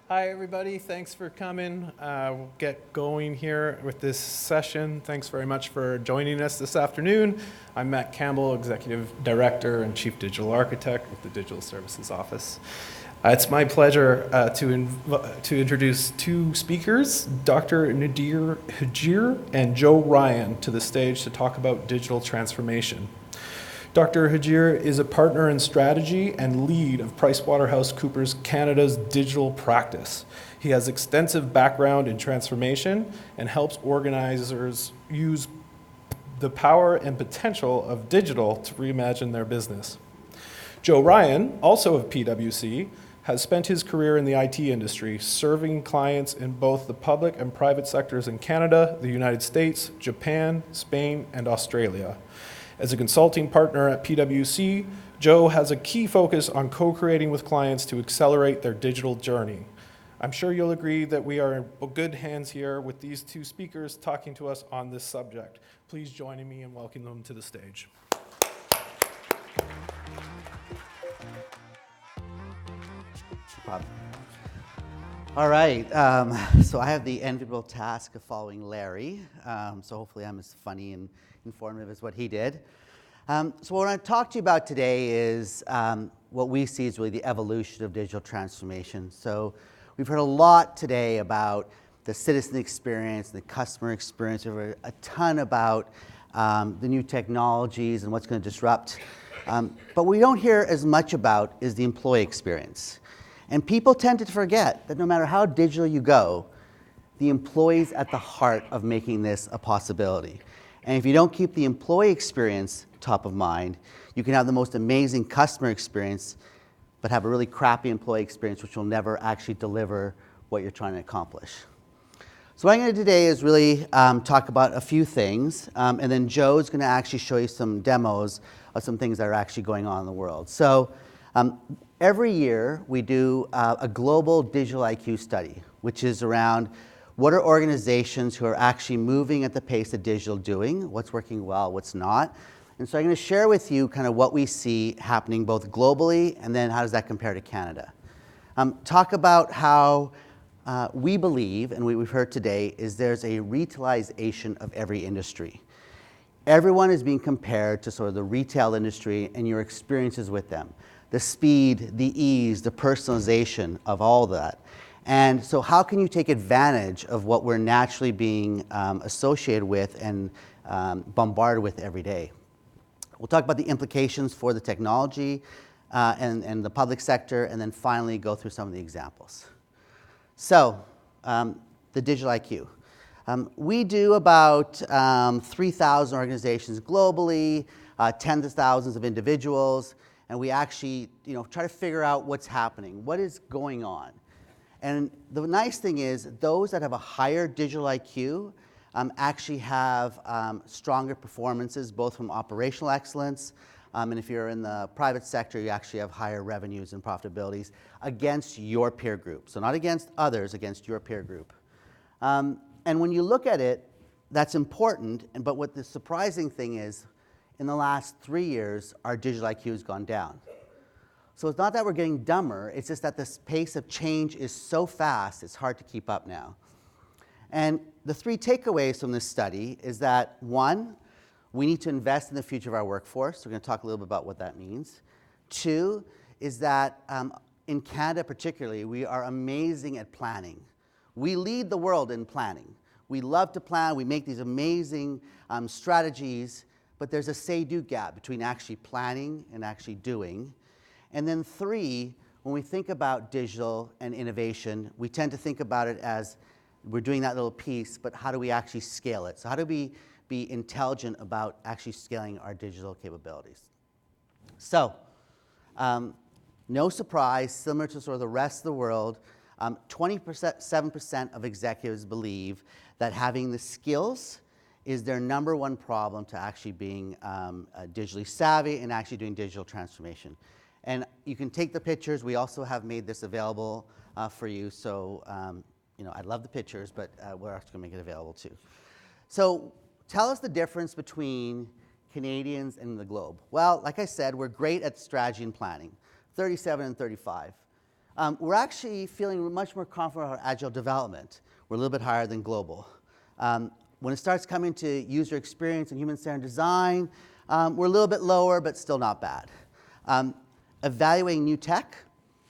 Hi, everybody. Thanks for coming. We'll get going here with this session. Thanks very much for joining us this afternoon. I'm Matt Campbell, Executive Director and Chief Digital Architect with the Digital Services Office. It's my pleasure to introduce two speakers, Dr. Nadir Hajir and Joe Ryan, to the stage to talk about digital transformation. Dr. Hajir is a partner in strategy and lead of PricewaterhouseCoopers Canada's digital practice. He has extensive background in transformation and helps organizers use the power and potential of digital to reimagine their business. Joe Ryan, also of PwC, has spent his career in the IT industry, serving clients in both the public and private sectors in Canada, the United States, Japan, Spain, and Australia. As a consulting partner at PwC, Joe has a key focus on co-creating with clients to accelerate their digital journey. I'm sure you'll agree that we are in good hands here with these two speakers talking to us on this subject. Please join me in welcoming them to the stage. All right, so I have the enviable task of following Larry, so hopefully I'm as funny and informative as what he did. So what I want to talk to you about today is what we see is really the evolution of digital transformation. So we've heard a lot today about the citizen experience, the customer experience. We've heard a ton about the new technologies and what's going to disrupt. But what we don't hear as much about is the employee experience. And people tend to forget that no matter how digital you go, the employee's at the heart of making this a possibility. And if you don't keep the employee experience top of mind, you can have the most amazing customer experience, but have a really crappy employee experience, which will never actually deliver what you're trying to accomplish. So what I'm going to do today is really talk about a few things, and then Joe's going to actually show you some demos of some things that are actually going on in the world. So every year we do a global digital IQ study, which is around what are organizations who are actually moving at the pace of digital doing, what's working well, what's not. And so I'm going to share with you kind of what we see happening both globally and then how does that compare to Canada. Talk about how we believe, and we've heard today, is there's a retailization of every industry. Everyone is being compared to sort of the retail industry and your experiences with them. The speed, the ease, the personalization of all that. And so how can you take advantage of what we're naturally being associated with and bombarded with every day? We'll talk about the implications for the technology and the public sector, and then finally go through some of the examples. So, the digital IQ. We do about 3,000 organizations globally, tens of thousands of individuals, and we actually try to figure out what's happening, what is going on. And the nice thing is those that have a higher digital IQ actually have stronger performances, both from operational excellence, and if you're in the private sector, you actually have higher revenues and profitabilities against your peer group. So not against others, against your peer group. And when you look at it, that's important, but what the surprising thing is, in the last 3 years, our digital IQ has gone down. So it's not that we're getting dumber, it's just that this pace of change is so fast, it's hard to keep up now. And the three takeaways from this study is that, one, we need to invest in the future of our workforce. We're going to talk a little bit about what that means. Two, is that in Canada particularly, we are amazing at planning. We lead the world in planning. We love to plan, we make these amazing strategies, but there's a say-do gap between actually planning and actually doing. And then three, when we think about digital and innovation, we tend to think about it as we're doing that little piece, but how do we actually scale it? So how do we be intelligent about actually scaling our digital capabilities? So, no surprise, similar to sort of the rest of the world, 27% of executives believe that having the skills is their number one problem to actually being digitally savvy and actually doing digital transformation. And you can take the pictures. We also have made this available for you. So, I love the pictures, but we're actually going to make it available too. So tell us the difference between Canadians and the globe. Well, like I said, we're great at strategy and planning, 37 and 35. We're actually feeling much more confident about agile development. We're a little bit higher than global. When it starts coming to user experience and human-centered design, we're a little bit lower, but still not bad. Evaluating new tech,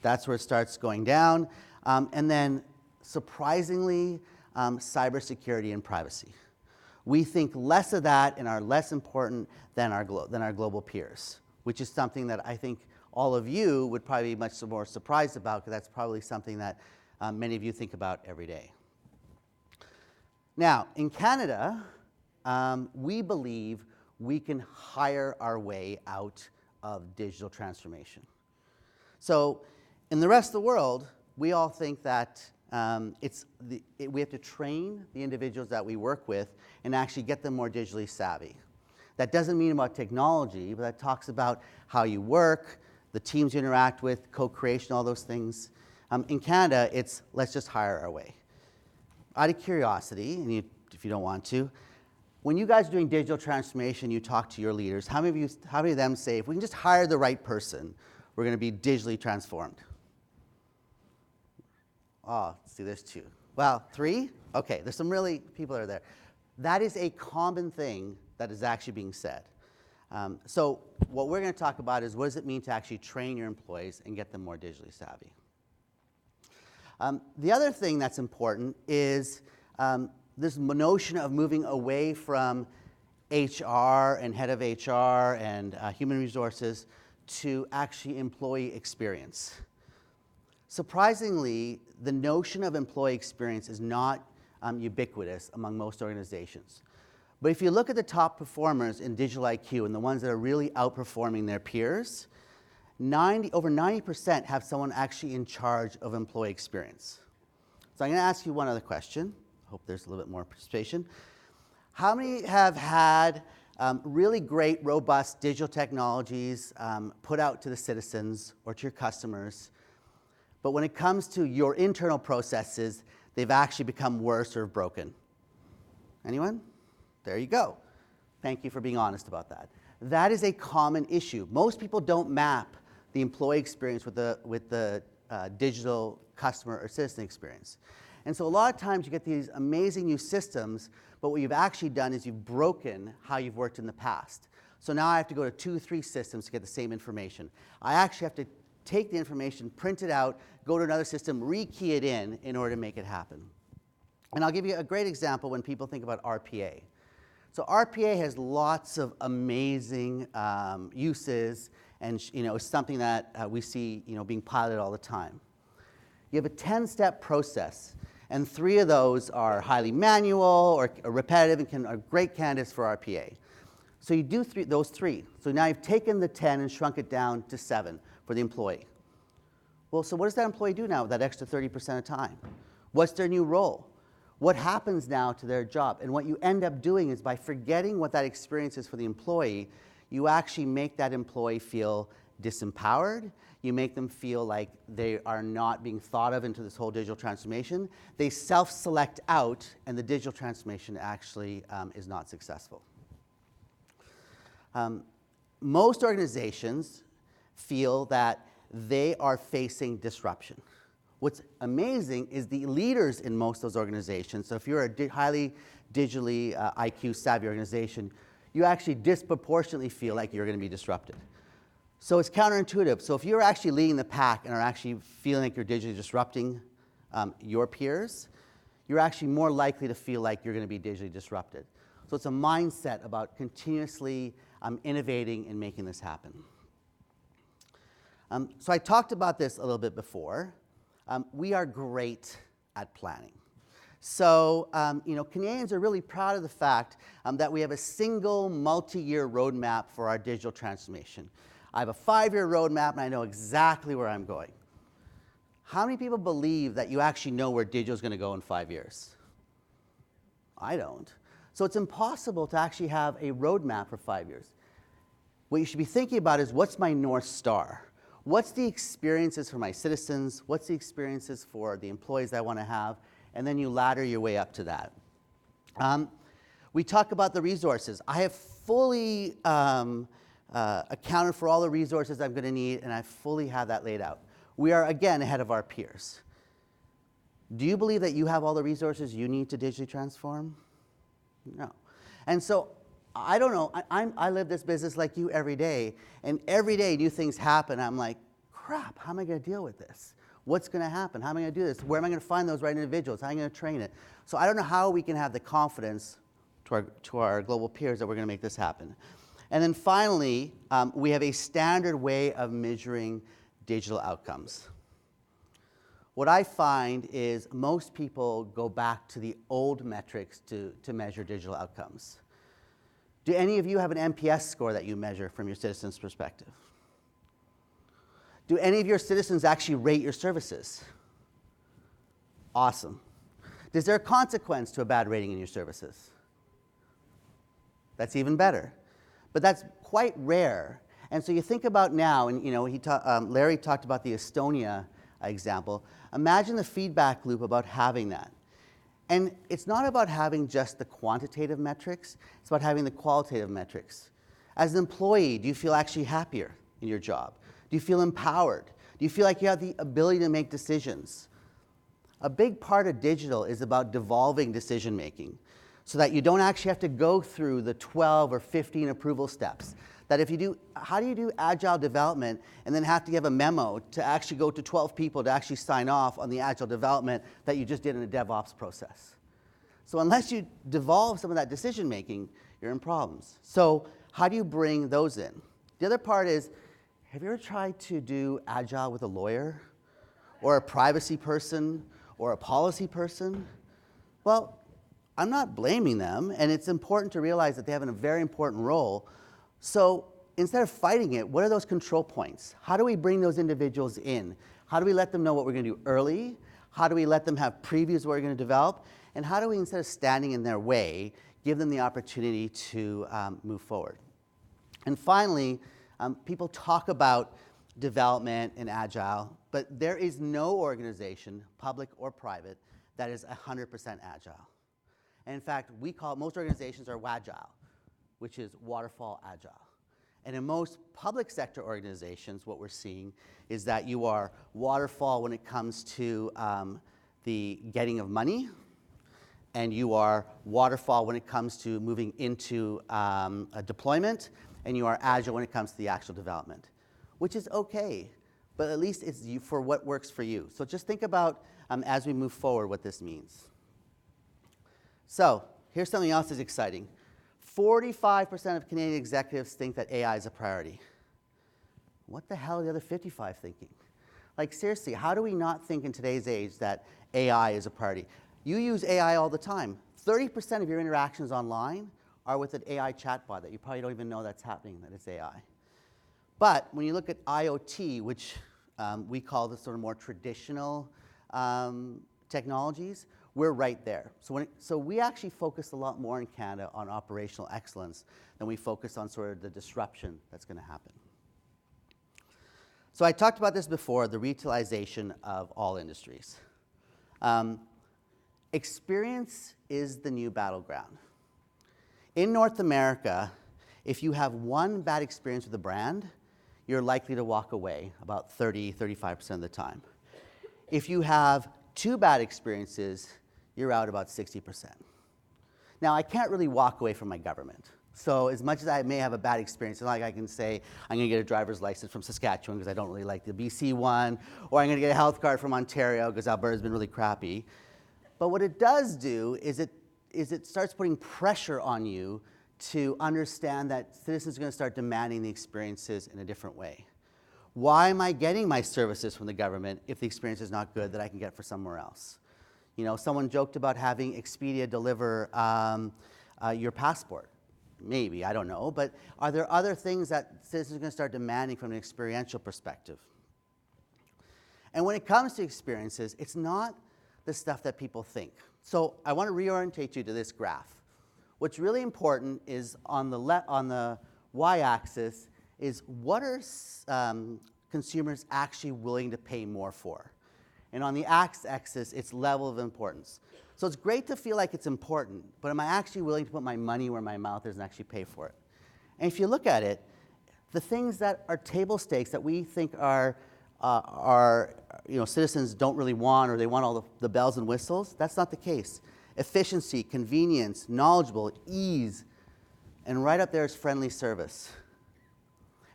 that's where it starts going down. And then, surprisingly, cybersecurity and privacy. We think less of that and are less important than our global peers, which is something that I think all of you would probably be much more surprised about, because that's probably something that many of you think about every day. Now, in Canada, we believe we can hire our way out of digital transformation. So in the rest of the world, we all think that we have to train the individuals that we work with and actually get them more digitally savvy. That doesn't mean about technology, but that talks about how you work, the teams you interact with, co-creation, all those things. In Canada, it's let's just hire our way. Out of curiosity, and if you don't want to, when you guys are doing digital transformation, you talk to your leaders, how many of them say, if we can just hire the right person, we're going to be digitally transformed? Oh, see, there's 2. Well, 3? Okay, there's some really people that are there. That is a common thing that is actually being said. So what we're going to talk about is what does it mean to actually train your employees and get them more digitally savvy. The other thing that's important is this notion of moving away from HR and head of HR and human resources to actually employee experience. Surprisingly, the notion of employee experience is not ubiquitous among most organizations. But if you look at the top performers in digital IQ and the ones that are really outperforming their peers, over 90% have someone actually in charge of employee experience. So I'm going to ask you one other question. Hope there's a little bit more participation. How many have had really great, robust digital technologies put out to the citizens or to your customers, but when it comes to your internal processes, they've actually become worse or broken? Anyone? There you go. Thank you for being honest about that. That is a common issue. Most people don't map the employee experience with the digital customer or citizen experience. And so a lot of times you get these amazing new systems, but what you've actually done is you've broken how you've worked in the past. So now I have to go to 2, 3 systems to get the same information. I actually have to take the information, print it out, go to another system, rekey it in order to make it happen. And I'll give you a great example when people think about RPA. So RPA has lots of amazing uses, and it's something that we see being piloted all the time. You have a 10-step process, and 3 of those are highly manual or repetitive and are great candidates for RPA. So you do those 3. So now you've taken the 10 and shrunk it down to 7 for the employee. Well, so what does that employee do now with that extra 30% of time? What's their new role? What happens now to their job? And what you end up doing is by forgetting what that experience is for the employee, you actually make that employee feel disempowered. You make them feel like they are not being thought of into this whole digital transformation. They self-select out, and the digital transformation actually is not successful. Most organizations feel that they are facing disruption. What's amazing is the leaders in most of those organizations, so if you're a highly digitally IQ savvy organization, you actually disproportionately feel like you're going to be disrupted. So it's counterintuitive. So if you're actually leading the pack and are actually feeling like you're digitally disrupting your peers, you're actually more likely to feel like you're going to be digitally disrupted. So it's a mindset about continuously innovating and making this happen. So I talked about this a little bit before. We are great at planning. So, Canadians are really proud of the fact that we have a single multi-year roadmap for our digital transformation. I have a 5-year roadmap and I know exactly where I'm going. How many people believe that you actually know where digital is going to go in 5 years? I don't. So it's impossible to actually have a roadmap for 5 years. What you should be thinking about is, what's my North Star? What's the experiences for my citizens? What's the experiences for the employees that I want to have? And then you ladder your way up to that. We talk about the resources. I have fully accounted for all the resources I'm going to need, and I fully have that laid out. We are, again, ahead of our peers. Do you believe that you have all the resources you need to digitally transform? No. And so, I don't know, I live this business like you every day, and every day new things happen. I'm like, crap, how am I going to deal with this? What's going to happen? How am I going to do this? Where am I going to find those right individuals? How am I going to train it? So I don't know how we can have the confidence to our global peers that we're going to make this happen. And then finally, we have a standard way of measuring digital outcomes. What I find is most people go back to the old metrics to measure digital outcomes. Do any of you have an NPS score that you measure from your citizens' perspective? Do any of your citizens actually rate your services? Awesome. Is there a consequence to a bad rating in your services? That's even better. But that's quite rare. And so you think about now, and Larry talked about the Estonia example. Imagine the feedback loop about having that. And it's not about having just the quantitative metrics, it's about having the qualitative metrics. As an employee, do you feel actually happier in your job? Do you feel empowered? Do you feel like you have the ability to make decisions? A big part of digital is about devolving decision making so that you don't actually have to go through the 12 or 15 approval steps. That if you do, how do you do agile development and then have to give a memo to actually go to 12 people to actually sign off on the agile development that you just did in a DevOps process? So unless you devolve some of that decision making, you're in problems. So how do you bring those in? The other part is, have you ever tried to do agile with a lawyer or a privacy person or a policy person? Well, I'm not blaming them, and it's important to realize that they have a very important role. So instead of fighting it, what are those control points? How do we bring those individuals in? How do we let them know what we're going to do early? How do we let them have previews of what we're going to develop? And how do we, instead of standing in their way, give them the opportunity to move forward? And finally, people talk about development and agile, but there is no organization, public or private, that is 100% agile. And in fact, most organizations are WAGILE, which is waterfall agile. And in most public sector organizations, what we're seeing is that you are waterfall when it comes to the getting of money, and you are waterfall when it comes to moving into a deployment, and you are agile when it comes to the actual development, which is okay, but at least it's for what works for you. So just think about, as we move forward, what this means. So here's something else that's exciting. 45% of Canadian executives think that AI is a priority. What the hell are the other 55 thinking? Like, seriously, how do we not think in today's age that AI is a priority? You use AI all the time. 30% of your interactions online are with an AI chatbot that you probably don't even know that's happening, that it's AI. But when you look at IoT, which we call the sort of more traditional technologies, we're right there. So we actually focus a lot more in Canada on operational excellence than we focus on sort of the disruption that's going to happen. So I talked about this before, the retailization of all industries. Experience is the new battleground. In North America, if you have one bad experience with a brand, you're likely to walk away about 35% of the time. If you have 2 bad experiences, you're out about 60%. Now, I can't really walk away from my government. So as much as I may have a bad experience, it's not like I can say, I'm going to get a driver's license from Saskatchewan because I don't really like the BC one, or I'm going to get a health card from Ontario because Alberta's been really crappy. But what it does do is it starts putting pressure on you to understand that citizens are going to start demanding the experiences in a different way. Why am I getting my services from the government if the experience is not good that I can get for somewhere else? You know, someone joked about having Expedia deliver your passport. Maybe, I don't know. But are there other things that citizens are going to start demanding from an experiential perspective? And when it comes to experiences, it's not the stuff that people think. So I want to reorientate you to this graph. What's really important is on the y-axis is what are consumers actually willing to pay more for? And on the x-axis, it's level of importance. So it's great to feel like it's important, but am I actually willing to put my money where my mouth is and actually pay for it? And if you look at it, the things that are table stakes that we think are citizens don't really want, or they want all the bells and whistles. That's not the case. Efficiency, convenience, knowledgeable, ease, and right up there is friendly service.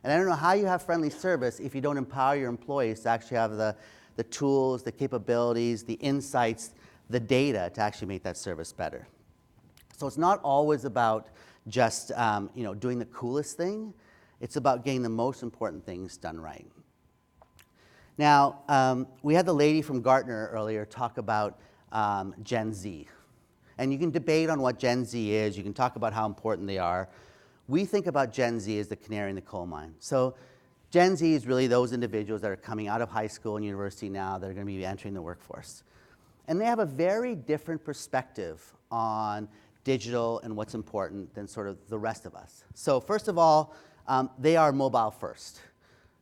And I don't know how you have friendly service if you don't empower your employees to actually have the tools, the capabilities, the insights, the data to actually make that service better. So it's not always about just doing the coolest thing. It's about getting the most important things done right. Now, we had the lady from Gartner earlier talk about Gen Z. And you can debate on what Gen Z is. You can talk about how important they are. We think about Gen Z as the canary in the coal mine. So Gen Z is really those individuals that are coming out of high school and university now that are going to be entering the workforce. And they have a very different perspective on digital and what's important than sort of the rest of us. So first of all, they are mobile first.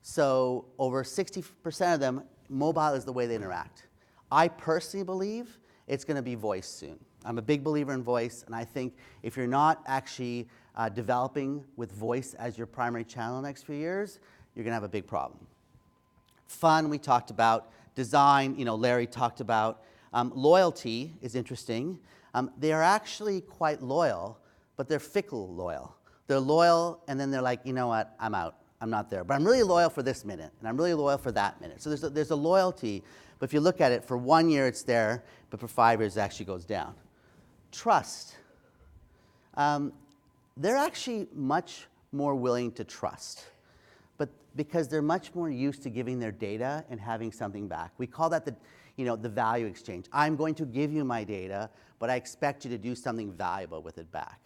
So over 60% of them, mobile is the way they interact. I personally believe it's going to be voice soon. I'm a big believer in voice, and I think if you're not actually developing with voice as your primary channel in the next few years, you're going to have a big problem. Fun, we talked about. Design, Larry talked about. Loyalty is interesting. They are actually quite loyal, but they're fickle loyal. They're loyal, and then they're like, you know what, I'm out. I'm not there. But I'm really loyal for this minute, and I'm really loyal for that minute. So there's a loyalty, but if you look at it, for 1 year it's there, but for 5 years it actually goes down. Trust. They're actually much more willing to trust, but because they're much more used to giving their data and having something back. We call that the value exchange. I'm going to give you my data, but I expect you to do something valuable with it back.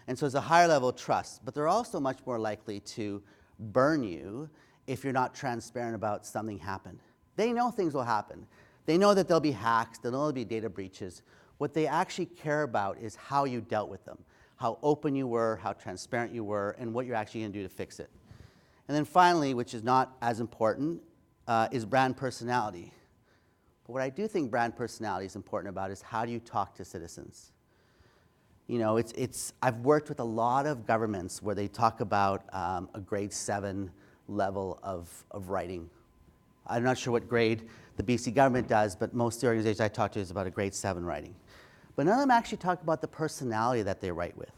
And so it's a higher level of trust, but they're also much more likely to burn you if you're not transparent about something happened. They know things will happen. They know that there'll be hacks, they know there'll be data breaches. What they actually care about is how you dealt with them, how open you were, how transparent you were, and what you're actually going to do to fix it. And then finally, which is not as important, is brand personality. But what I do think brand personality is important about is how do you talk to citizens? I've worked with a lot of governments where they talk about a grade 7 level of writing. I'm not sure what grade the BC government does, but most of the organizations I talk to is about a grade 7 writing. But none of them actually talk about the personality that they write with,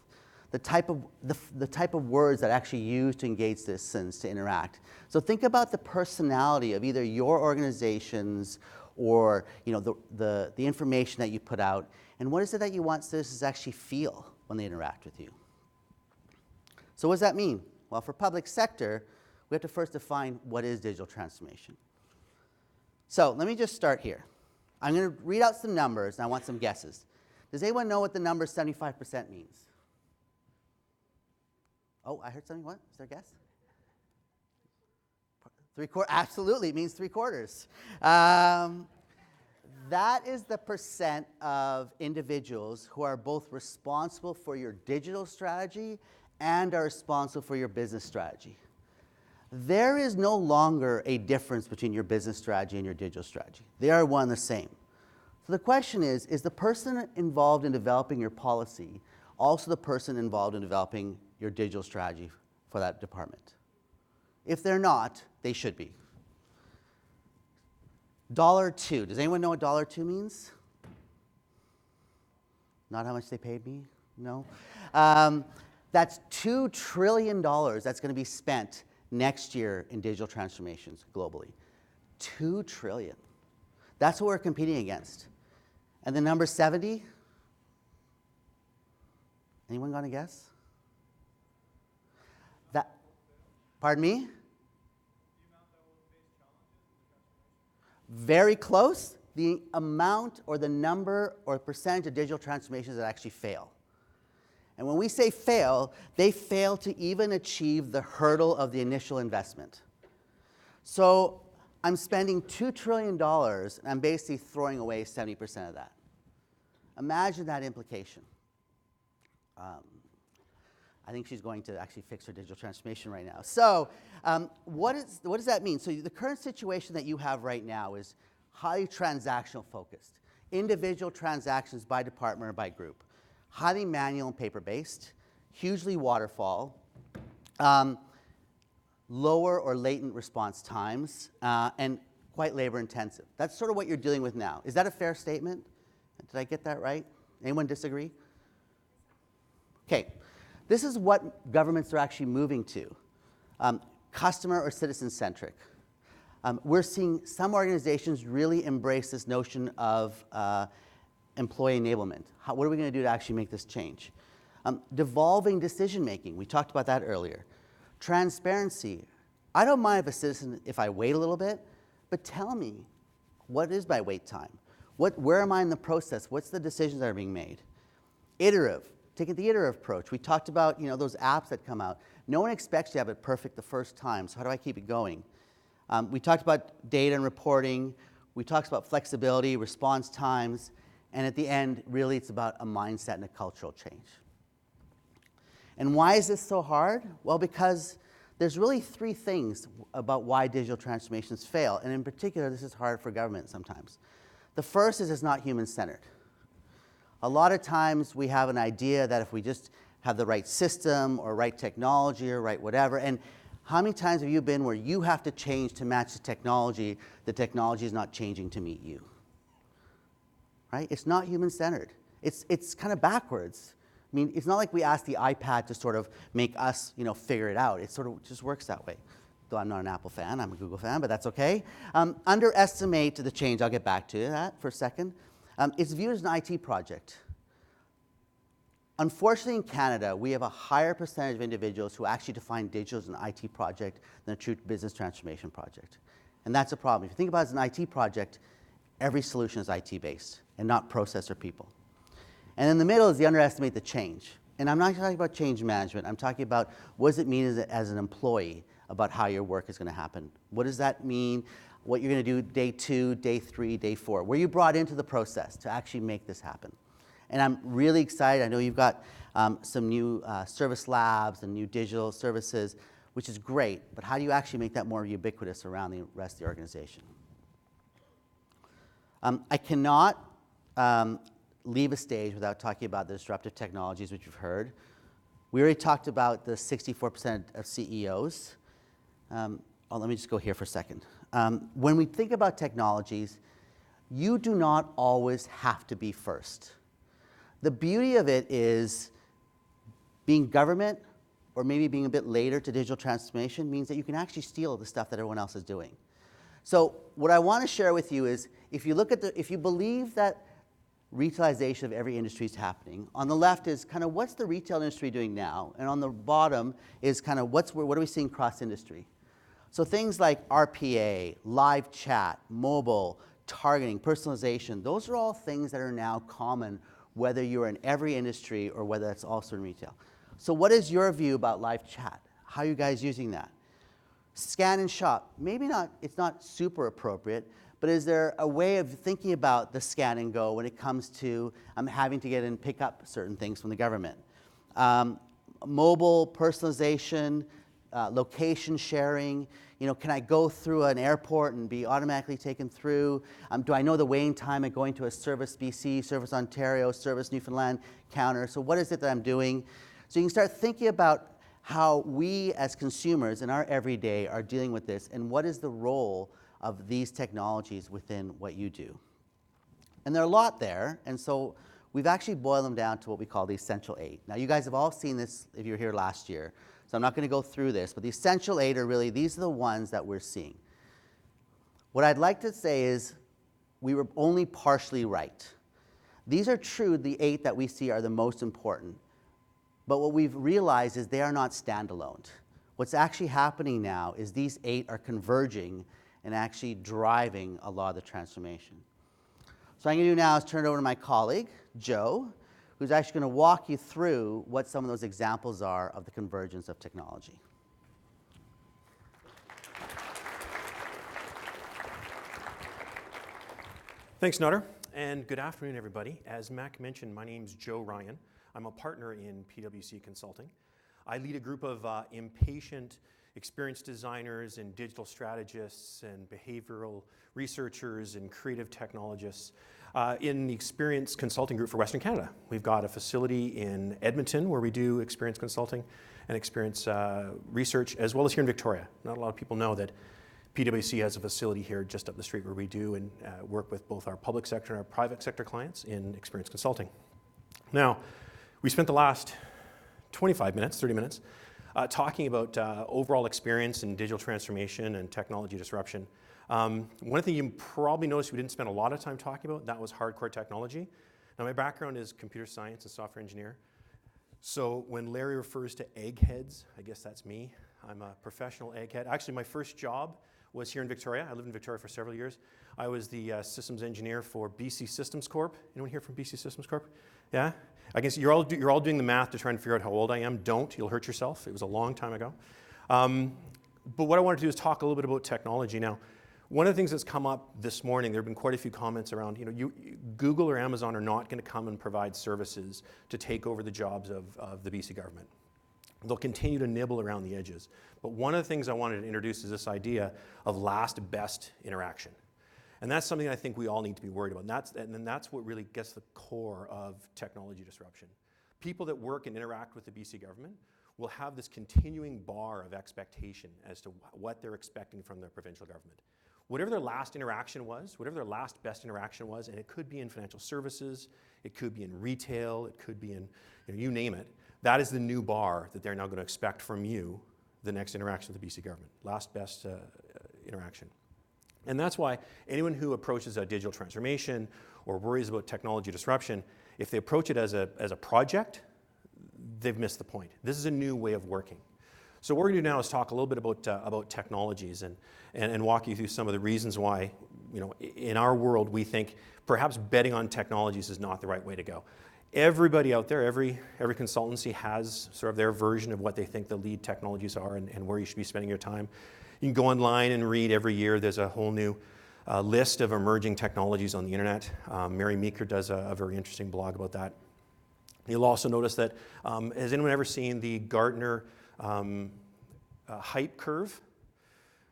the type of words that are actually used to engage citizens to interact. So think about the personality of either your organizations or the information that you put out, and what is it that you want citizens to actually feel when they interact with you. So what does that mean? Well, for public sector, we have to first define what is digital transformation. So let me just start here. I'm going to read out some numbers, and I want some guesses. Does anyone know what the number 75% means? Oh, I heard something. What? Is there a guess? 3/4? Absolutely, it means 3/4. That is the percent of individuals who are both responsible for your digital strategy and are responsible for your business strategy. There is no longer a difference between your business strategy and your digital strategy. They are one and the same. So the question is the person involved in developing your policy also the person involved in developing your digital strategy for that department? If they're not, they should be. $2. Does anyone know what $2 means? Not how much they paid me? No? That's $2 trillion that's going to be spent next year in digital transformations globally. $2 trillion. That's what we're competing against. And the number 70? Anyone got a guess? Pardon me? Very close. The amount or the number or percentage of digital transformations that actually fail. And when we say fail, they fail to even achieve the hurdle of the initial investment. So I'm spending $2 trillion, and I'm basically throwing away 70% of that. Imagine that implication. I think she's going to actually fix her digital transformation right now. So what does that mean? So the current situation that you have right now is highly transactional focused. Individual transactions by department or by group. Highly manual and paper-based. Hugely waterfall. Lower or latent response times. And quite labor intensive. That's sort of what you're dealing with now. Is that a fair statement? Did I get that right? Anyone disagree? Okay, this is what governments are actually moving to, customer or citizen-centric. We're seeing some organizations really embrace this notion of employee enablement. What are we going to do to actually make this change? Devolving decision-making, we talked about that earlier. Transparency. I don't mind if I wait a little bit, but tell me, what is my wait time? Where am I in the process? What's the decisions that are being made? Iterative, taking the iterative approach. We talked about those apps that come out. No one expects to have it perfect the first time, so how do I keep it going? We talked about data and reporting. We talked about flexibility, response times, and at the end, really it's about a mindset and a cultural change. And why is this so hard? Well, because there's really three things about why digital transformations fail, and in particular, this is hard for government sometimes. The first is it's not human-centered. A lot of times we have an idea that if we just have the right system or right technology or right whatever, and how many times have you been where you have to change to match the technology is not changing to meet you? Right? It's not human-centered. It's kind of backwards. I mean, it's not like we ask the iPad to sort of make us, figure it out. It sort of just works that way. Though I'm not an Apple fan, I'm a Google fan, but that's okay. Underestimate the change. I'll get back to that for a second. It's viewed as an IT project. Unfortunately, in Canada, we have a higher percentage of individuals who actually define digital as an IT project than a true business transformation project. And that's a problem. If you think about it as an IT project, every solution is IT-based and not process or people. And in the middle is the underestimate the change. And I'm not talking about change management. I'm talking about what does it mean as an employee about how your work is going to happen. What does that mean? What you're going to do day 2, day 3, day 4. Were you brought into the process to actually make this happen? And I'm really excited. I know you've got some new service labs and new digital services, which is great. But how do you actually make that more ubiquitous around the rest of the organization? I cannot leave a stage without talking about the disruptive technologies, which you've heard. We already talked about the 64% of CEOs. Let me just go here for a second. When we think about technologies, you do not always have to be first. The beauty of it is being government or maybe being a bit later to digital transformation means that you can actually steal the stuff that everyone else is doing. So what I want to share with you is if you believe that retailization of every industry is happening, on the left is kind of what's the retail industry doing now, and on the bottom is kind of what are we seeing cross-industry. So things like RPA, live chat, mobile, targeting, personalization, those are all things that are now common whether you're in every industry or whether it's also in retail. So what is your view about live chat? How are you guys using that? Scan and shop, maybe not, it's not super appropriate, but is there a way of thinking about the scan and go when it comes to having to get and pick up certain things from the government? Mobile personalization, location sharing. Can I go through an airport and be automatically taken through? Do I know the waiting time of going to a Service BC, Service Ontario, Service Newfoundland counter? So what is it that I'm doing? So you can start thinking about how we as consumers in our everyday are dealing with this and what is the role of these technologies within what you do. And there are a lot there, and so we've actually boiled them down to what we call the Essential 8. Now you guys have all seen this if you were here last year, so I'm not going to go through this, but the Essential 8 are really, these are the ones that we're seeing. What I'd like to say is we were only partially right. These are true, the 8 that we see are the most important, but what we've realized is they are not standalone. What's actually happening now is these 8 are converging and actually driving a lot of the transformation. So what I'm going to do now is turn it over to my colleague, Joe, who's actually going to walk you through what some of those examples are of the convergence of technology. Thanks, Nutter, and good afternoon, everybody. As Mac mentioned, my name's Joe Ryan. I'm a partner in PwC Consulting. I lead a group of impatient experience designers and digital strategists and behavioral researchers and creative technologists in the experience consulting group for Western Canada. We've got a facility in Edmonton where we do experience consulting and experience research, as well as here in Victoria. Not a lot of people know that PwC has a facility here just up the street where we do and work with both our public sector and our private sector clients in experience consulting. Now, we spent the last 25 minutes, 30 minutes, talking about overall experience in digital transformation and technology disruption. One thing you probably noticed we didn't spend a lot of time talking about, that was hardcore technology. Now, my background is computer science and software engineer. So when Larry refers to eggheads, I guess that's me. I'm a professional egghead. Actually, my first job was here in Victoria. I lived in Victoria for several years. I was the systems engineer for BC Systems Corp. Anyone here from BC Systems Corp? Yeah? I guess you're all doing the math to try and figure out how old I am. Don't. You'll hurt yourself. It was a long time ago. But what I wanted to do is talk a little bit about technology. Now, one of the things that's come up this morning, there have been quite a few comments around, Google or Amazon are not going to come and provide services to take over the jobs of the BC government. They'll continue to nibble around the edges. But one of the things I wanted to introduce is this idea of last best interaction. And that's something I think we all need to be worried about. And that's what really gets the core of technology disruption. People that work and interact with the BC government will have this continuing bar of expectation as to what they're expecting from their provincial government. Whatever their last interaction was, whatever their last best interaction was, and it could be in financial services, it could be in retail, it could be in, you name it, that is the new bar that they're now going to expect from you, the next interaction with the BC government, last best interaction. And that's why anyone who approaches a digital transformation or worries about technology disruption, if they approach it as a project, they've missed the point. This is a new way of working. So what we're going to do now is talk a little bit about technologies and walk you through some of the reasons why, in our world, we think perhaps betting on technologies is not the right way to go. Everybody out there, every consultancy has sort of their version of what they think the lead technologies are and where you should be spending your time. You can go online and read every year. There's a whole new list of emerging technologies on the internet. Mary Meeker does a very interesting blog about that. You'll also notice that, has anyone ever seen the Gartner hype curve,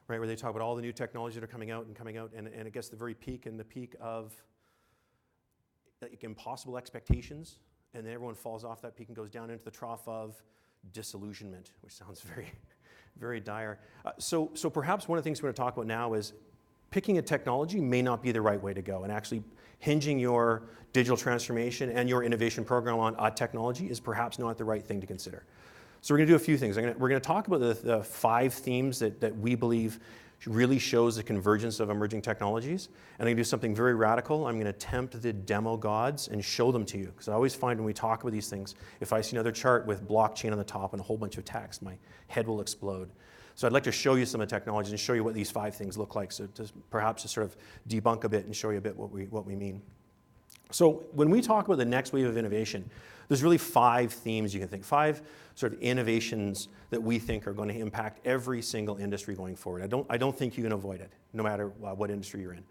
right, where they talk about all the new technologies that are coming out, and it gets the very peak, and the peak of like impossible expectations, and then everyone falls off that peak and goes down into the trough of disillusionment, which sounds very, very dire. So perhaps one of the things we're going to talk about now is picking a technology may not be the right way to go, and actually hinging your digital transformation and your innovation program on technology is perhaps not the right thing to consider. So we're going to do a few things. We're going to talk about the 5 themes that we believe really shows the convergence of emerging technologies. And I'm going to do something very radical. I'm going to tempt the demo gods and show them to you. Because I always find when we talk about these things, if I see another chart with blockchain on the top and a whole bunch of text, my head will explode. So I'd like to show you some of the technologies and show you what these 5 things look like. So perhaps to sort of debunk a bit and show you a bit what we mean. So when we talk about the next wave of innovation, there's really 5 themes you can think, 5 sort of innovations that we think are going to impact every single industry going forward. I don't think you can avoid it, no matter what industry you're in.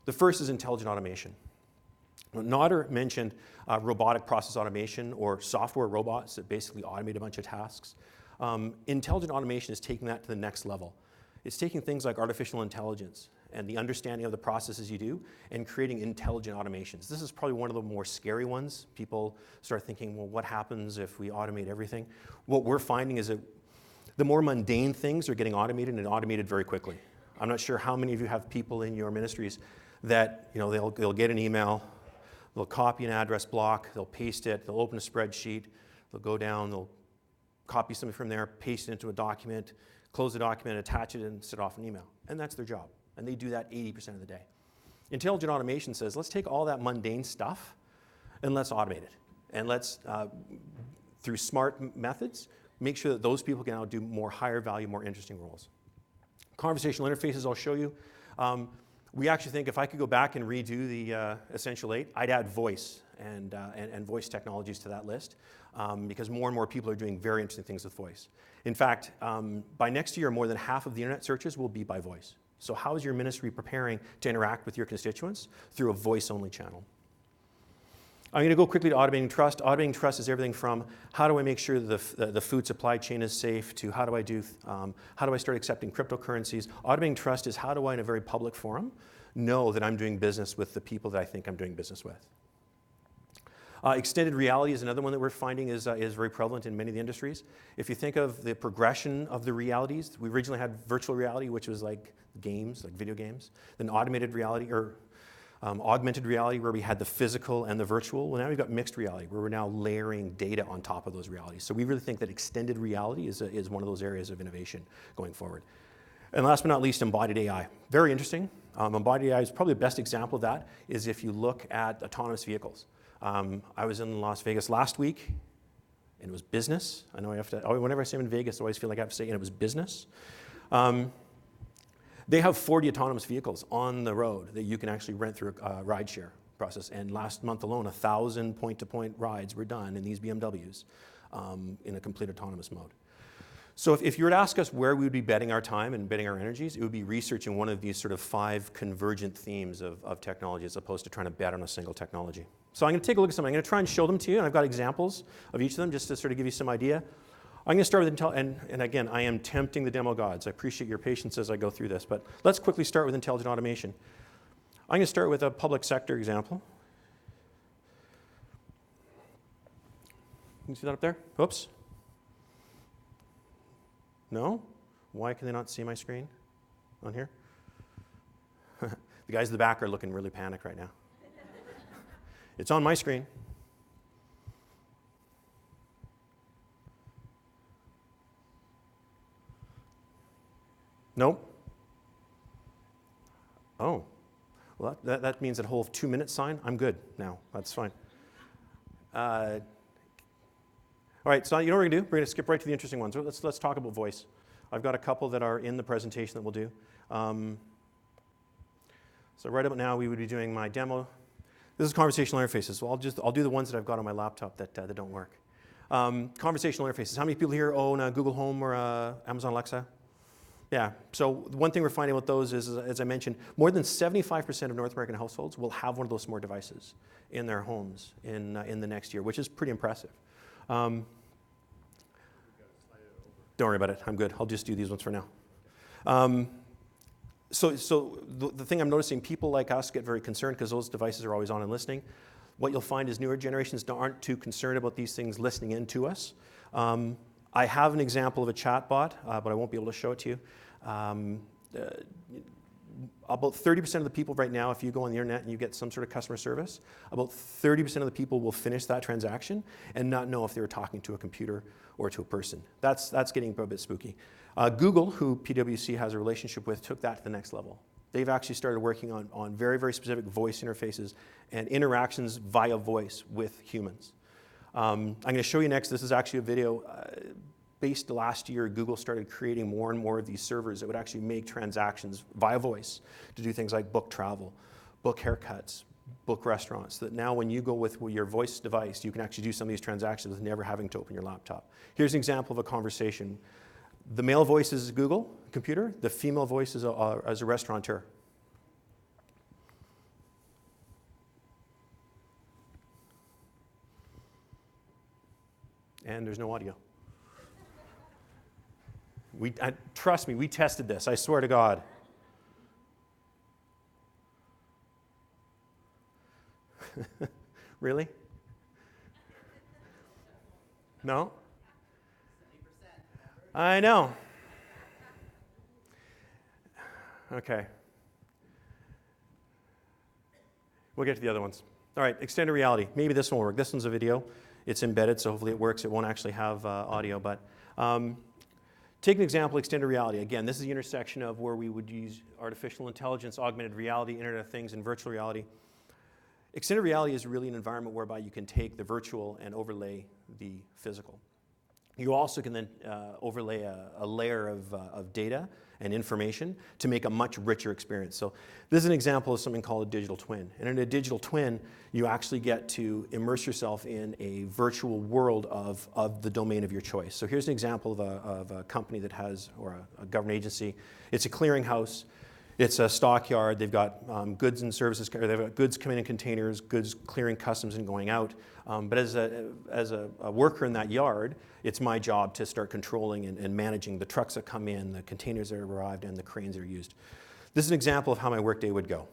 The first is intelligent automation. Nodder mentioned robotic process automation or software robots that basically automate a bunch of tasks. Intelligent automation is taking that to the next level. It's taking things like artificial intelligence and the understanding of the processes you do and creating intelligent automations. This is probably one of the more scary ones. People start thinking, well, what happens if we automate everything? What we're finding is that the more mundane things are getting automated and automated very quickly. I'm not sure how many of you have people in your ministries that they'll get an email, they'll copy an address block, they'll paste it, they'll open a spreadsheet, they'll go down, they'll copy something from there, paste it into a document, close the document, attach it, and set off an email. And that's their job. And they do that 80% of the day. Intelligent automation says, let's take all that mundane stuff and let's automate it. And let's, through smart methods, make sure that those people can now do more higher value, more interesting roles. Conversational interfaces, I'll show you. We actually think if I could go back and redo the Essential 8, I'd add voice and voice technologies to that list because more and more people are doing very interesting things with voice. In fact, by next year, more than half of the internet searches will be by voice. So how is your ministry preparing to interact with your constituents? Through a voice-only channel. I'm going to go quickly to automating trust. Automating trust is everything from how do I make sure that the food supply chain is safe to how do I start accepting cryptocurrencies. Automating trust is how do I, in a very public forum, know that I'm doing business with the people that I think I'm doing business with. Extended reality is another one that we're finding is very prevalent in many of the industries. If you think of the progression of the realities, we originally had virtual reality, which was like games, like video games, then automated reality, or augmented reality, where we had the physical and the virtual. Well, now we've got mixed reality, where we're now layering data on top of those realities. So we really think that extended reality is one of those areas of innovation going forward. And last but not least, embodied AI. Very interesting. Embodied AI is probably the best example of that is if you look at autonomous vehicles. I was in Las Vegas last week, and it was business. I know I have to, whenever I say I'm in Vegas, I always feel like I have to say, and it was business. They have 40 autonomous vehicles on the road that you can actually rent through a rideshare process. And last month alone, 1,000 point-to-point rides were done in these BMWs in a complete autonomous mode. So if you were to ask us where we would be betting our time and betting our energies, it would be researching one of these sort of 5 convergent themes of technology as opposed to trying to bet on a single technology. So I'm going to take a look at some. I'm going to try and show them to you, and I've got examples of each of them just to sort of give you some idea. I'm going to start with and again, I am tempting the demo gods. I appreciate your patience as I go through this, but let's quickly start with intelligent automation. I'm going to start with a public sector example. You can see that up there? Oops. No? Why can they not see my screen on here? The guys in the back are looking really panicked right now. It's on my screen. Nope. Oh. Well, that means that whole 2-minute sign, I'm good now. That's fine. All right, so you know what we're going to do? We're going to skip right to the interesting ones. Let's talk about voice. I've got a couple that are in the presentation that we'll do. So right about now, we would be doing my demo. This is conversational interfaces. So I'll do the ones that I've got on my laptop that don't work. Conversational interfaces. How many people here own a Google Home or a Amazon Alexa? Yeah. So one thing we're finding with those is, as I mentioned, more than 75% of North American households will have one of those smart devices in their homes in the next year, which is pretty impressive. Don't worry about it. I'm good. I'll just do these ones for now. So the thing I'm noticing, people like us get very concerned because those devices are always on and listening. What you'll find is newer generations aren't too concerned about these things listening in to us. I have an example of a chat bot, but I won't be able to show it to you. About 30% of the people right now, if you go on the internet and you get some sort of customer service, about 30% of the people will finish that transaction and not know if they were talking to a computer or to a person. That's getting a bit spooky. Google, who PwC has a relationship with, took that to the next level. They've actually started working on very, very specific voice interfaces and interactions via voice with humans. I'm going to show you next, this is actually a video based last year. Google started creating more and more of these servers that would actually make transactions via voice to do things like book travel, book haircuts, book restaurants, that now when you go with your voice device, you can actually do some of these transactions with never having to open your laptop. Here's an example of a conversation. The male voice is Google computer, the female voice is a restaurateur. And there's no audio. Trust me, we tested this, I swear to God. Really? No? I know. Okay. We'll get to the other ones. All right, extended reality. Maybe this one will work. This one's a video. It's embedded, so hopefully it works. It won't actually have audio, but take an example, extended reality. Again, this is the intersection of where we would use artificial intelligence, augmented reality, Internet of Things, and virtual reality. Extended reality is really an environment whereby you can take the virtual and overlay the physical. You also can then overlay a layer of data and information to make a much richer experience. So this is an example of something called a digital twin. And in a digital twin, you actually get to immerse yourself in a virtual world of the domain of your choice. So here's an example of a company that has, or a government agency. It's a clearinghouse. It's a stockyard. They've got goods and services. They've got goods coming in containers, goods clearing customs and going out. But as a worker in that yard, it's my job to start controlling and managing the trucks that come in, the containers that have arrived, and the cranes that are used. This is an example of how my workday would go.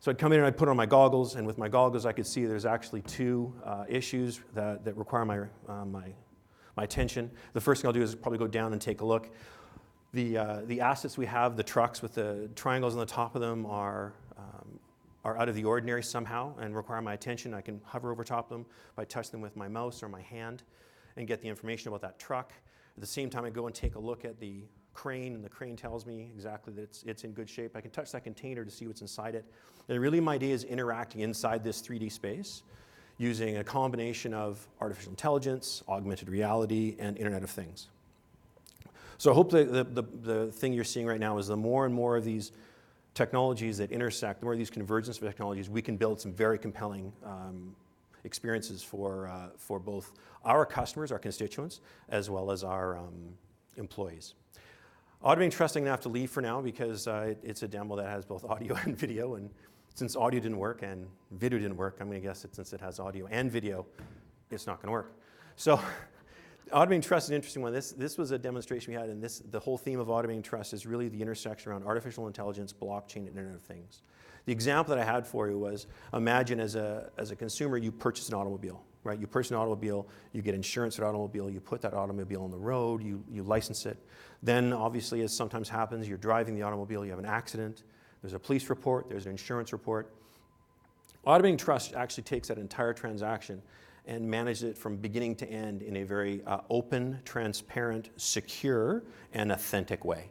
So I'd come in and I'd put on my goggles, and with my goggles I could see there's actually two issues that require my attention. The first thing I'll do is probably go down and take a look. The assets we have, the trucks with the triangles on the top of them are out of the ordinary somehow and require my attention. I can hover over top of them by touching them with my mouse or my hand and get the information about that truck. At the same time, I go and take a look at the crane, and the crane tells me exactly that it's in good shape. I can touch that container to see what's inside it. And really my day is interacting inside this 3D space using a combination of artificial intelligence, augmented reality, and Internet of Things. So I hope the thing you're seeing right now is the more and more of these technologies that intersect, the more of these convergence of technologies, we can build some very compelling experiences for both our customers, our constituents, as well as our employees. Automating trust, I'm going to have to leave for now because it's a demo that has both audio and video, and since audio didn't work and video didn't work, I'm going to guess that since it has audio and video, it's not going to work. So automating trust is an interesting one. This was a demonstration we had, and the whole theme of automating trust is really the intersection around artificial intelligence, blockchain, and Internet of Things. The example that I had for you was, imagine as a consumer, you purchase an automobile, right? You purchase an automobile, you get insurance for the automobile, you put that automobile on the road, you license it. Then obviously, as sometimes happens, you're driving the automobile, you have an accident, there's a police report, there's an insurance report. Automating trust actually takes that entire transaction and manages it from beginning to end in a very open, transparent, secure, and authentic way.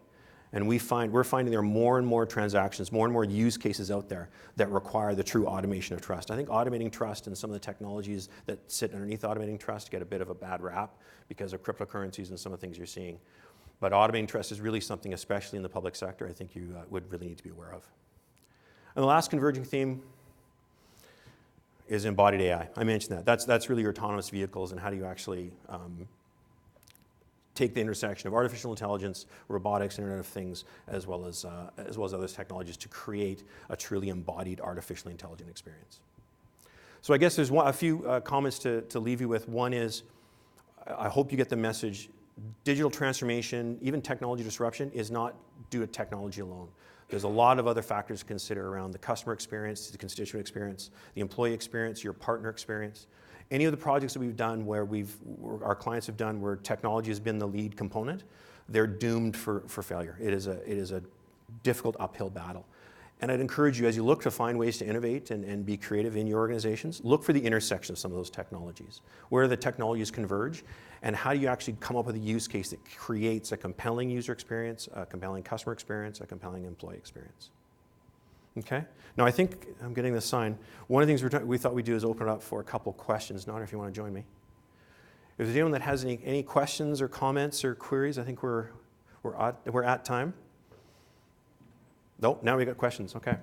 And we're finding there are more and more transactions, more and more use cases out there that require the true automation of trust. I think automating trust and some of the technologies that sit underneath automating trust get a bit of a bad rap because of cryptocurrencies and some of the things you're seeing. But automating trust is really something, especially in the public sector, I think you would really need to be aware of. And the last converging theme is embodied AI. I mentioned that. That's really your autonomous vehicles and how do you actually take the intersection of artificial intelligence, robotics, Internet of Things, as well as other technologies to create a truly embodied artificially intelligent experience. So I guess there's a few comments to leave you with. One is, I hope you get the message, digital transformation, even technology disruption, is not due to technology alone. There's a lot of other factors to consider around the customer experience, the constituent experience, the employee experience, your partner experience. Any of the projects that we've done where our clients have done where technology has been the lead component, they're doomed for failure. It is a difficult uphill battle. And I'd encourage you, as you look to find ways to innovate and be creative in your organizations, look for the intersection of some of those technologies. Where the technologies converge, and how do you actually come up with a use case that creates a compelling user experience, a compelling customer experience, a compelling employee experience. Okay? Now I think I'm getting the sign. One of the things we thought we'd do is open it up for a couple questions. Nada, if you want to join me. If there's anyone that has any questions or comments or queries, I think we're at time. Nope, now we got questions. Okay.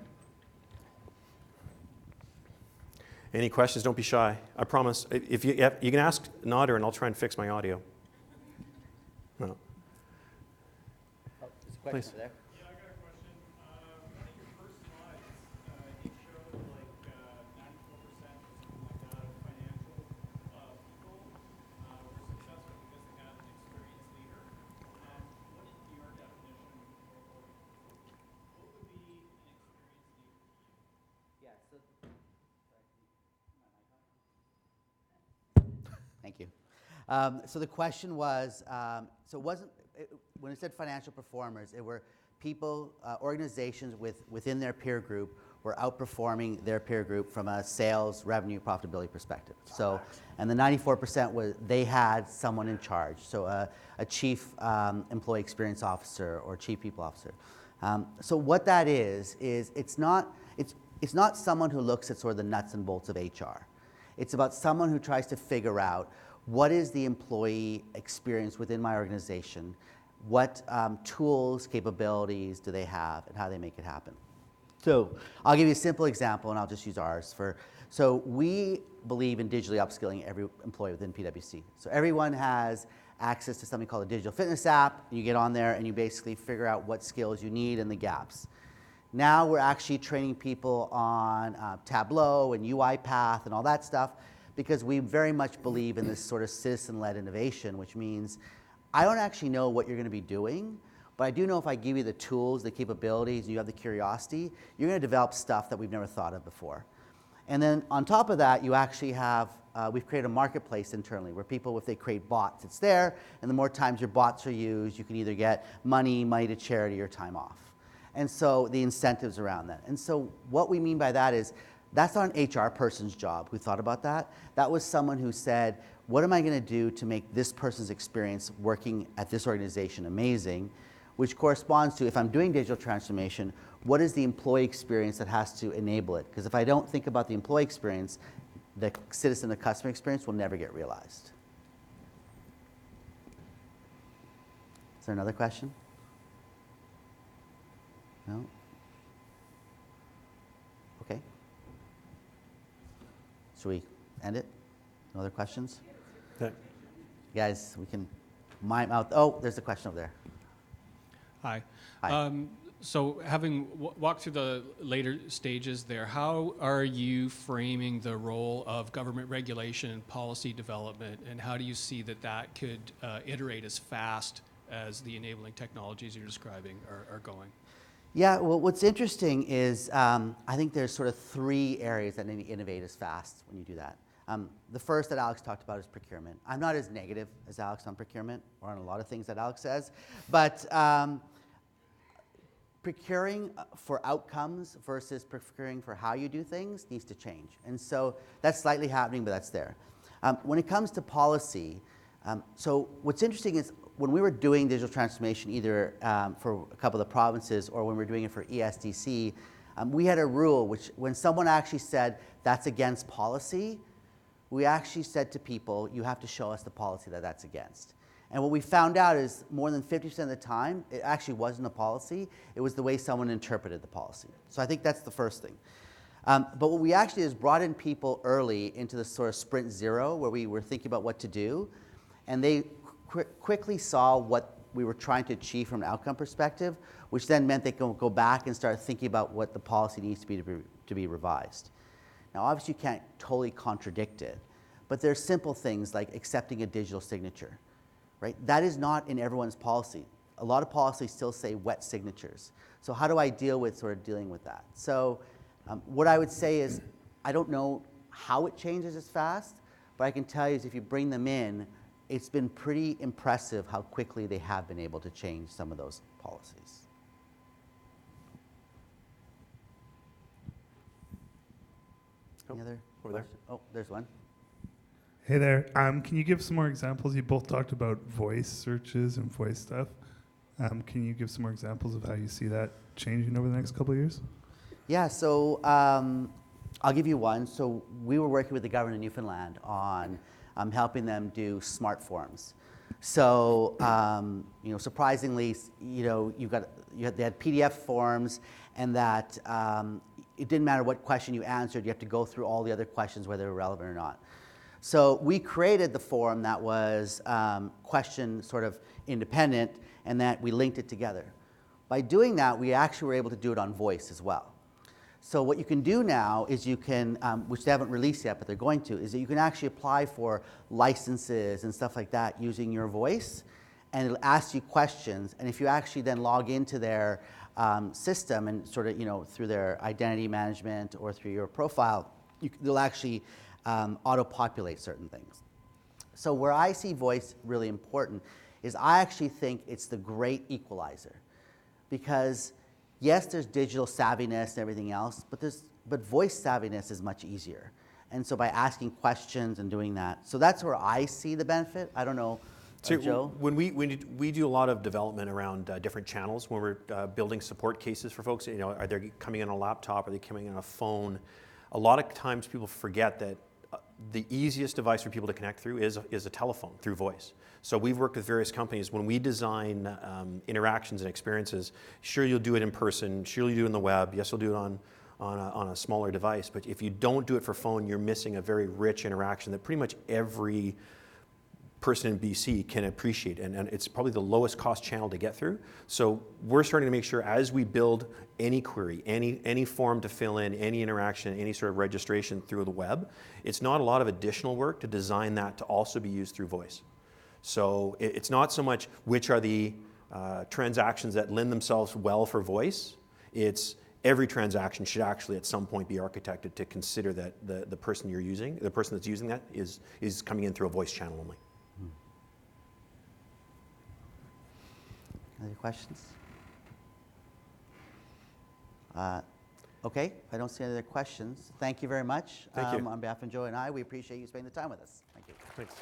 Any questions? Don't be shy. I promise. If you can ask Nada, and I'll try and fix my audio. No. Oh, there's a question there. Yeah, I got a question. One of your first slides, you showed like 94% or something like that of financial people were successful because they had an experienced leader. What is your definition, or what would be an experienced leader? Yeah, thank you. So the question was, so it wasn't, when it said financial performers, it were people, organizations within their peer group were outperforming their peer group from a sales, revenue, profitability perspective. So, and the 94% was they had someone in charge, so a chief employee experience officer or chief people officer. So what that is it's not someone who looks at sort of the nuts and bolts of HR. It's about someone who tries to figure out what is the employee experience within my organization, what tools, capabilities do they have, and how they make it happen. So I'll give you a simple example, and I'll just use ours. So we believe in digitally upskilling every employee within PwC. So everyone has access to something called a digital fitness app. You get on there, and you basically figure out what skills you need and the gaps. Now we're actually training people on Tableau and UiPath and all that stuff because we very much believe in this sort of citizen-led innovation, which means I don't actually know what you're going to be doing, But I do know if I give you the tools, the capabilities, and you have the curiosity, you're going to develop stuff that we've never thought of before. And then on top of that, you actually have, we've created a marketplace internally where people, if they create bots, it's there, and the more times your bots are used, you can either get money to charity, or time off. And so the incentives around that. And so what we mean by that is, that's not an HR person's job who thought about that. That was someone who said, what am I going to do to make this person's experience working at this organization amazing? Which corresponds to, if I'm doing digital transformation, what is the employee experience that has to enable it? Because if I don't think about the employee experience, the citizen, the customer experience will never get realized. Is there another question? No? Okay. Should we end it? No other questions? Okay. Guys, we can mime out. Oh, there's a question over there. Hi. Hi. So having walked through the later stages there, how are you framing the role of government regulation and policy development, and how do you see that that could iterate as fast as the enabling technologies you're describing are going? Yeah, well, what's interesting is I think there's sort of 3 areas that maybe innovate as fast when you do that. The first that Alex talked about is procurement. I'm not as negative as Alex on procurement, or on a lot of things that Alex says, but procuring for outcomes versus procuring for how you do things needs to change. And so that's slightly happening, but that's there. When it comes to policy, so what's interesting is when we were doing digital transformation, either for a couple of the provinces or when we were doing it for ESDC, we had a rule which, when someone actually said that's against policy, we actually said to people, you have to show us the policy that that's against. And what we found out is more than 50% of the time, it actually wasn't a policy, it was the way someone interpreted the policy. So I think that's the first thing. But what we actually did is brought in people early into the sort of sprint zero, where we were thinking about what to do, and they quickly saw what we were trying to achieve from an outcome perspective, which then meant they can go back and start thinking about what the policy needs to be revised. Now, obviously, you can't totally contradict it, but there's simple things like accepting a digital signature, right? That is not in everyone's policy. A lot of policies still say wet signatures. So how do I deal with sort of dealing with that? So what I would say is, I don't know how it changes as fast, but I can tell you is if you bring them in, it's been pretty impressive how quickly they have been able to change some of those policies. Any other over there. question? Oh, there's one. Hey there. Can you give some more examples? You both talked about voice searches and voice stuff. Can you give some more examples of how you see that changing over the next couple of years? Yeah, so I'll give you one. So we were working with the government of Newfoundland on helping them do smart forms. So surprisingly, they had PDF forms, and that it didn't matter what question you answered, you have to go through all the other questions whether they were relevant or not. So we created the form that was question sort of independent, and that we linked it together. By doing that, we actually were able to do it on voice as well. So what you can do now is you can, which they haven't released yet, but they're going to, is that you can actually apply for licenses and stuff like that using your voice, and it'll ask you questions. And if you actually then log into their system and sort of, through their identity management or through your profile, they'll actually auto-populate certain things. So where I see voice really important is I actually think it's the great equalizer. Because yes, there's digital savviness and everything else, but voice savviness is much easier. And so by asking questions and doing that, so that's where I see the benefit. I don't know, Joe? When we do a lot of development around different channels, when we're building support cases for folks, are they coming in on a laptop, are they coming in on a phone? A lot of times people forget that the easiest device for people to connect through is a telephone, through voice. So we've worked with various companies. When we design interactions and experiences, sure, you'll do it in person, sure, you'll do it on the web, yes, you'll do it on a smaller device, but if you don't do it for phone, you're missing a very rich interaction that pretty much every person in BC can appreciate, and it's probably the lowest cost channel to get through. So we're starting to make sure as we build any query, any form to fill in, any interaction, any sort of registration through the web, it's not a lot of additional work to design that to also be used through voice. So it's not so much which are the transactions that lend themselves well for voice, it's every transaction should actually at some point be architected to consider that the person you're using, the person that's using that is coming in through a voice channel only. Other questions? Okay, I don't see any other questions. Thank you very much. Thank you. On behalf of Joe and I, we appreciate you spending the time with us. Thank you. Thanks.